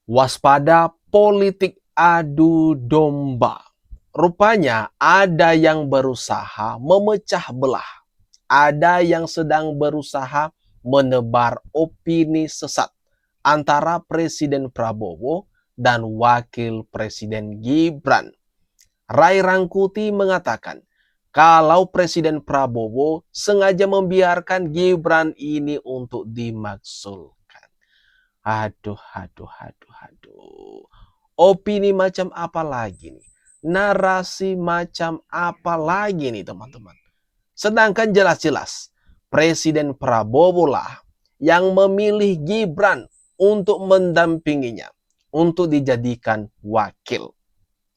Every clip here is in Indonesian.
Waspada politik adu domba. Rupanya ada yang berusaha memecah belah. Ada yang sedang berusaha menebar opini sesat antara Presiden Prabowo dan Wakil Presiden Gibran. Rai Rangkuti mengatakan kalau Presiden Prabowo sengaja membiarkan Gibran ini untuk dimakzulkan. Aduh. Opini macam apa lagi nih? Narasi macam apa lagi nih teman-teman? Sedangkan jelas-jelas Presiden Prabowo lah yang memilih Gibran untuk mendampinginya, untuk dijadikan wakil.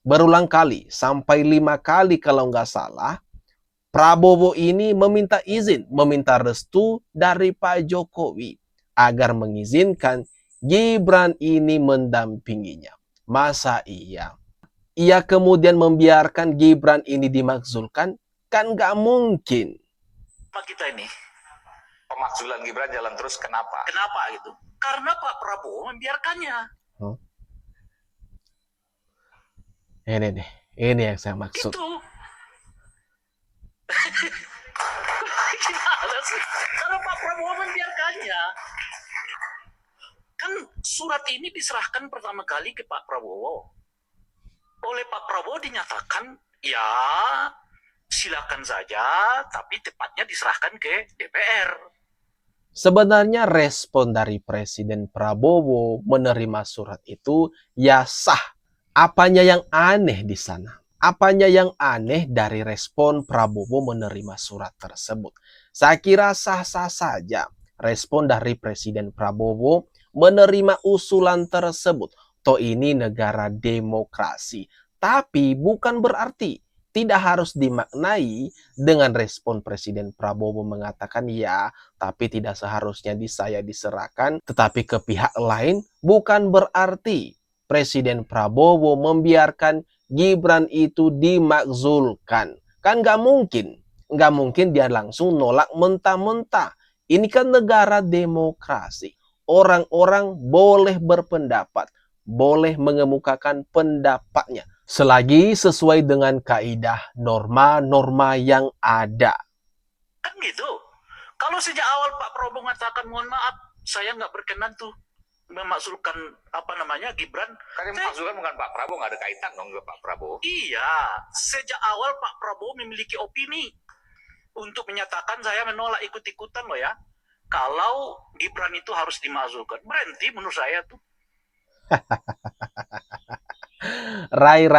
Berulang kali, sampai 5 kali kalau nggak salah, Prabowo ini meminta izin, meminta restu dari Pak Jokowi agar mengizinkan Gibran ini mendampinginya. Masa iya? Ia kemudian membiarkan Gibran ini dimakzulkan? Kan nggak mungkin. Kita ini pemakzulan Gibran jalan terus, kenapa? Kenapa gitu? Karena Pak Prabowo membiarkannya. Ini nih, ini yang saya maksud. Itu. Gimana sih? Karena Pak Prabowo membiarkannya. Kan surat ini diserahkan pertama kali ke Pak Prabowo. Oleh Pak Prabowo dinyatakan, ya silakan saja, tapi tepatnya diserahkan ke DPR. Sebenarnya respon dari Presiden Prabowo menerima surat itu ya sah. Apanya yang aneh di sana? Apanya yang aneh dari respon Prabowo menerima surat tersebut? Saya kira sah-sah saja respon dari Presiden Prabowo menerima usulan tersebut. Toh ini negara demokrasi. Tapi bukan berarti tidak harus dimaknai dengan respon Presiden Prabowo mengatakan ya, tapi tidak seharusnya saya diserahkan, tetapi ke pihak lain, bukan berarti Presiden Prabowo membiarkan Gibran itu dimakzulkan. Kan nggak mungkin. Nggak mungkin dia langsung nolak mentah-mentah. Ini kan negara demokrasi. Orang-orang boleh berpendapat, boleh mengemukakan pendapatnya. Selagi sesuai dengan kaidah norma-norma yang ada. Kan gitu. Kalau sejak awal Pak Prabowo mengatakan mohon maaf, saya nggak berkenan tuh memakzulkan Gibran. Kan yang memakzulkan bukan Pak Prabowo, nggak ada kaitan dong dengan Pak Prabowo. Iya, sejak awal Pak Prabowo memiliki opini untuk menyatakan saya menolak ikut-ikutan loh ya. Kalau Gibran itu harus dimakzulkan, berhenti menurut saya tuh. Rai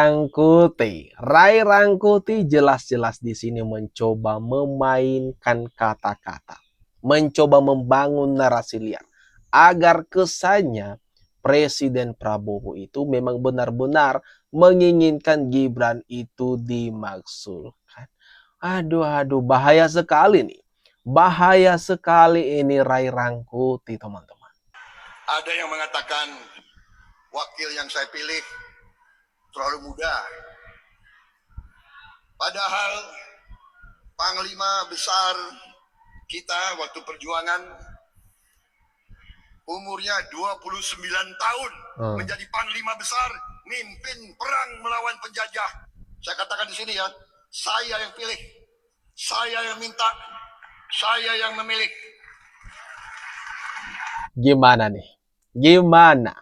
Rangkuti jelas-jelas di sini mencoba memainkan kata-kata, mencoba membangun narasi liar agar kesannya Presiden Prabowo itu memang benar-benar menginginkan Gibran itu dimakzulkan. Aduh, bahaya sekali nih. Bahaya sekali ini Rai Rangkuti, teman-teman. Ada yang mengatakan wakil yang saya pilih terlalu muda. Padahal Panglima besar kita waktu perjuangan umurnya 29 tahun menjadi Panglima besar, mimpin perang melawan penjajah. Saya katakan di sini ya, saya yang pilih, saya yang minta, saya yang memilih. Gimana nih? Gimana?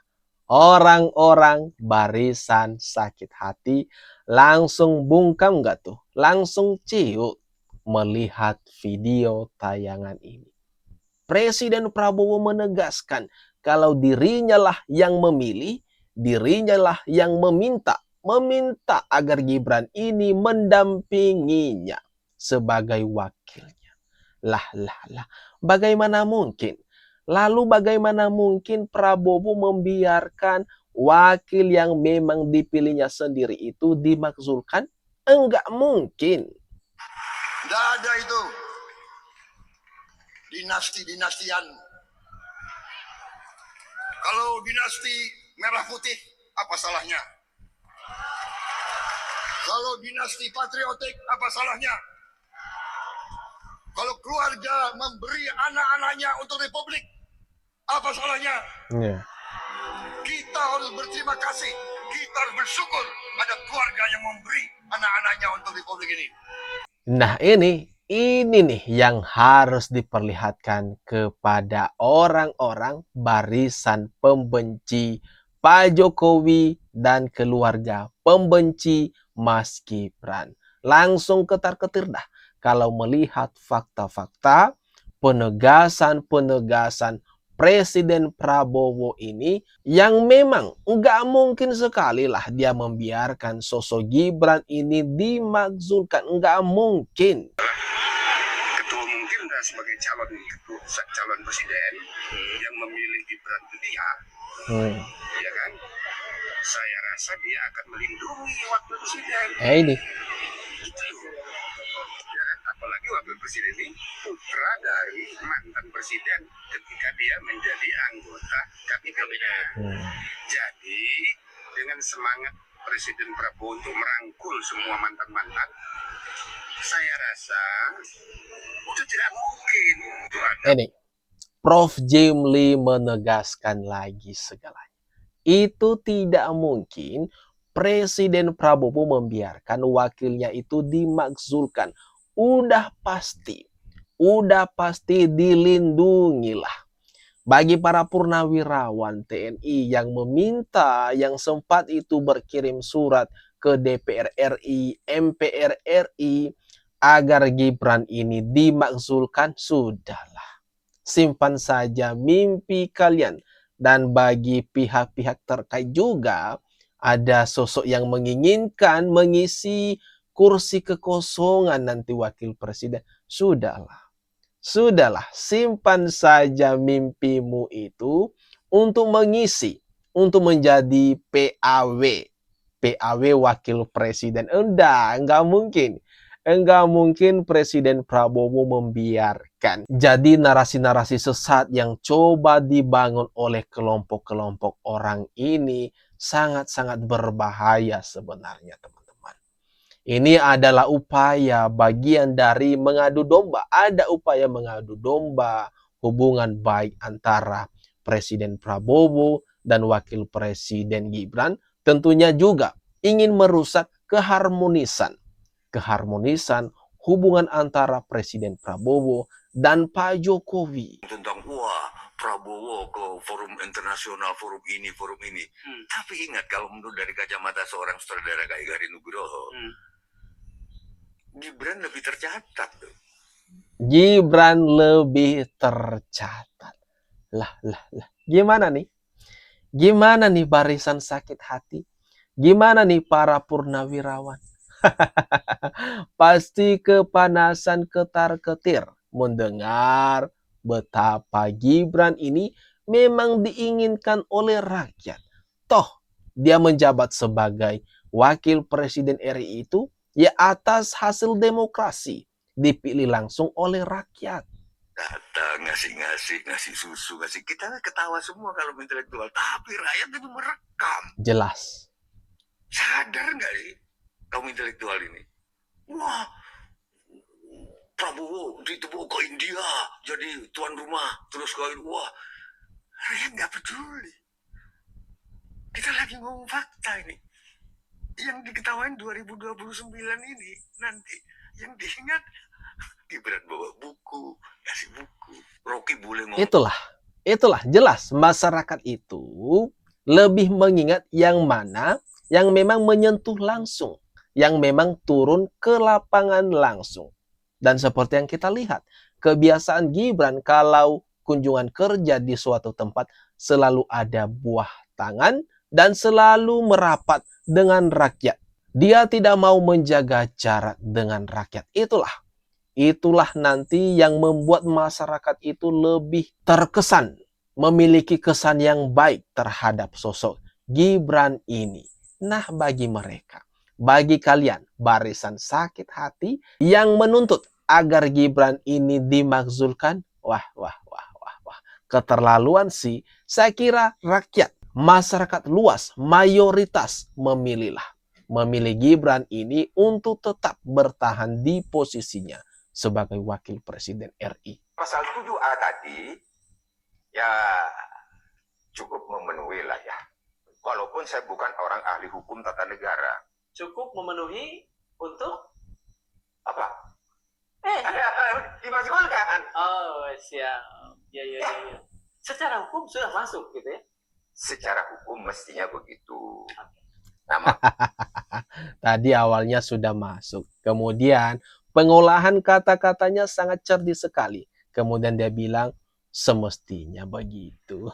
Orang-orang barisan sakit hati langsung bungkam nggak tuh? Langsung ciut melihat video tayangan ini. Presiden Prabowo menegaskan kalau dirinya lah yang memilih, dirinya lah yang meminta agar Gibran ini mendampinginya sebagai wakilnya. Lah, bagaimana mungkin? Lalu bagaimana mungkin Prabowo membiarkan wakil yang memang dipilihnya sendiri itu dimakzulkan? Enggak mungkin. Tidak ada itu dinasti-dinastian. Kalau dinasti merah putih, apa salahnya? Kalau dinasti patriotik, apa salahnya? Kalau keluarga memberi anak-anaknya untuk republik, apa salahnya? Yeah. Kita harus berterima kasih. Kita harus bersyukur ada keluarga yang memberi anak-anaknya untuk Republik ini. Nah ini nih yang harus diperlihatkan kepada orang-orang barisan pembenci Pak Jokowi dan keluarga pembenci Mas Gibran. Langsung ketar-ketir dah kalau melihat fakta-fakta penegasan-penegasan Presiden Prabowo ini yang memang nggak mungkin sekali lah dia membiarkan sosok Gibran ini dimakzulkan. Nggak mungkin. Ketua umum Gerindra sebagai calon presiden yang memilih Gibran itu dia, ya kan? Saya rasa dia akan melindungi wakil presiden. Ini. Ya kan? Apalagi wakil presiden ini putra dari mantan presiden ketika dia menjadi anggota kabinet. Jadi dengan semangat Presiden Prabowo untuk merangkul semua mantan-mantan, saya rasa itu tidak mungkin. Ini. Prof. Jimli menegaskan lagi segalanya. Itu tidak mungkin Presiden Prabowo membiarkan wakilnya itu dimakzulkan. Udah pasti dilindungilah. Bagi para purnawirawan TNI yang meminta, yang sempat itu berkirim surat ke DPR RI, MPR RI, agar Gibran ini dimakzulkan, sudahlah. Simpan saja mimpi kalian. Dan bagi pihak-pihak terkait juga, ada sosok yang menginginkan mengisi kursi kekosongan nanti wakil presiden. Sudahlah, simpan saja mimpimu itu untuk mengisi, untuk menjadi PAW wakil presiden. Enggak mungkin. Enggak mungkin Presiden Prabowo membiarkan. Jadi narasi-narasi sesat yang coba dibangun oleh kelompok-kelompok orang ini sangat-sangat berbahaya sebenarnya, teman-teman. Ini adalah upaya bagian dari mengadu domba. Ada upaya mengadu domba hubungan baik antara Presiden Prabowo dan Wakil Presiden Gibran. Tentunya juga ingin merusak keharmonisan hubungan antara Presiden Prabowo dan Pak Jokowi. Tentang Prabowo ke forum internasional, forum ini. Tapi ingat, kalau menurut dari kacamata seorang sutradara kayak Garin Nugroho, Gibran lebih tercatat tuh. Gibran lebih tercatat. Lah. Gimana nih? Gimana nih barisan sakit hati? Gimana nih para purnawirawan? Pasti kepanasan ketar-ketir mendengar betapa Gibran ini memang diinginkan oleh rakyat. Toh, dia menjabat sebagai wakil presiden RI itu ya atas hasil demokrasi, dipilih langsung oleh rakyat. Datang ngasih susu, kita ketawa semua kalau intelektual, tapi rakyat itu merekam. Jelas. Sadar nggak sih kaum intelektual ini? Wah, Prabowo ditebuk ke India jadi tuan rumah, terus kawin. Wah, rakyat nggak peduli. Kita lagi ngomong fakta ini. Yang diketawain 2029 ini nanti yang diingat Gibran bawa buku, kasih buku. Rocky boleh ngomong. Itulah jelas masyarakat itu lebih mengingat yang mana yang memang menyentuh langsung, yang memang turun ke lapangan langsung. Dan seperti yang kita lihat, kebiasaan Gibran kalau kunjungan kerja di suatu tempat selalu ada buah tangan dan selalu merapat dengan rakyat. Dia tidak mau menjaga jarak dengan rakyat. Itulah nanti yang membuat masyarakat itu lebih terkesan, memiliki kesan yang baik terhadap sosok Gibran ini. Nah, bagi mereka, bagi kalian barisan sakit hati yang menuntut agar Gibran ini dimakzulkan, wah. Keterlaluan sih. Saya kira rakyat, masyarakat luas, mayoritas memilih Gibran ini untuk tetap bertahan di posisinya sebagai wakil presiden RI. Pasal 7A tadi ya cukup memenuhi lah ya. walaupun saya bukan orang ahli hukum tata negara. Cukup memenuhi untuk Apa? eh Dimasukkan. oh siap ya ya ya, ya. Secara hukum sudah masuk gitu ya. Secara hukum mestinya begitu. Nama Tadi awalnya sudah masuk. Kemudian pengolahan kata-katanya sangat cerdik sekali. Kemudian dia bilang, semestinya begitu.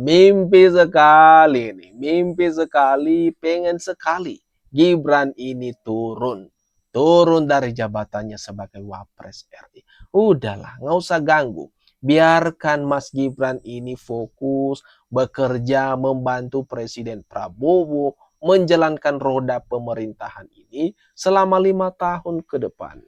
Mimpi sekali nih. Mimpi sekali, pengen sekali. Gibran ini turun. Turun dari jabatannya sebagai Wapres RI. Udahlah, nggak usah ganggu. Biarkan Mas Gibran ini fokus bekerja membantu Presiden Prabowo menjalankan roda pemerintahan ini selama 5 tahun ke depan.